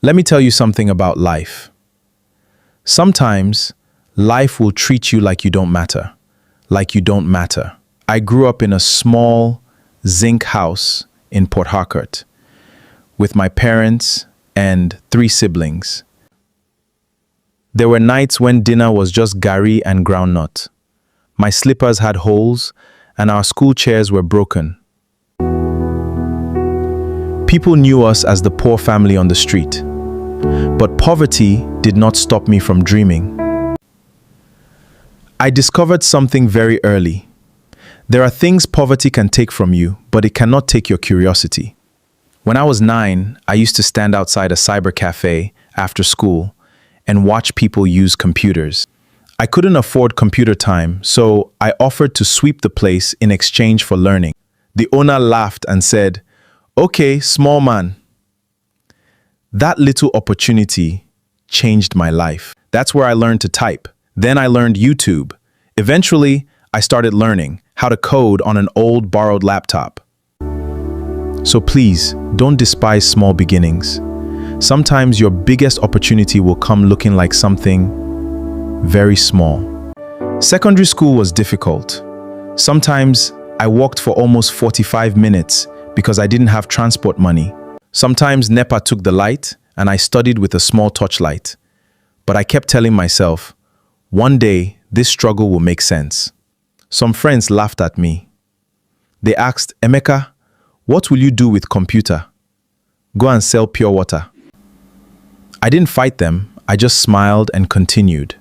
Let me tell you something about life. Sometimes, life will treat you like you don't matter. Like you don't matter. I grew up in a small zinc house in Port Harcourt with my parents and 3 siblings. There were nights when dinner was just gari and groundnut. My slippers had holes and our school chairs were broken. People knew us as the poor family on the street. But poverty did not stop me from dreaming. I discovered something very early. There are things poverty can take from you, but it cannot take your curiosity. When I was 9, I used to stand outside a cyber cafe after school and watch people use computers. I couldn't afford computer time, so I offered to sweep the place in exchange for learning. The owner laughed and said, "Okay, small man." That little opportunity changed my life. That's where I learned to type. Then I learned YouTube. Eventually, I started learning how to code on an old borrowed laptop. So please, don't despise small beginnings. Sometimes your biggest opportunity will come looking like something very small. Secondary school was difficult. Sometimes I walked for almost 45 minutes because I didn't have transport money. Sometimes NEPA took the light and I studied with a small torchlight. But I kept telling myself, one day this struggle will make sense. Some friends laughed at me. They asked, "Emeka, what will you do with computer? Go and sell pure water." I didn't fight them, I just smiled and continued.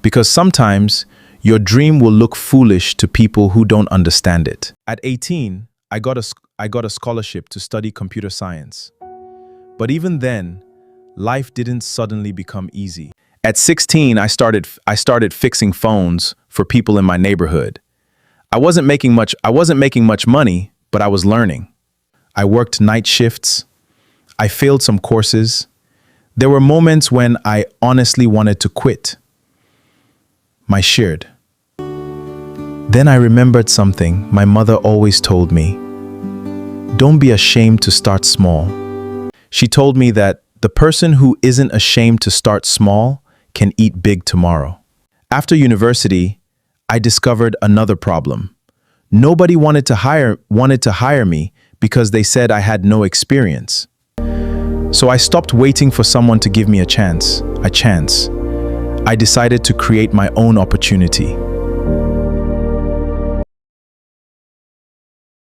Because sometimes your dream will look foolish to people who don't understand it. At 18, I got a scholarship to study computer science. But even then, life didn't suddenly become easy. At 16, I started fixing phones for people in my neighborhood. I wasn't making much money, but I was learning. I worked night shifts. I failed some courses. There were moments when I honestly wanted to quit. My sheared. Then I remembered something my mother always told me. Don't be ashamed to start small. She told me that the person who isn't ashamed to start small can eat big tomorrow. After university, I discovered another problem. Nobody wanted to hire me because they said I had no experience. So I stopped waiting for someone to give me a chance. I decided to create my own opportunity.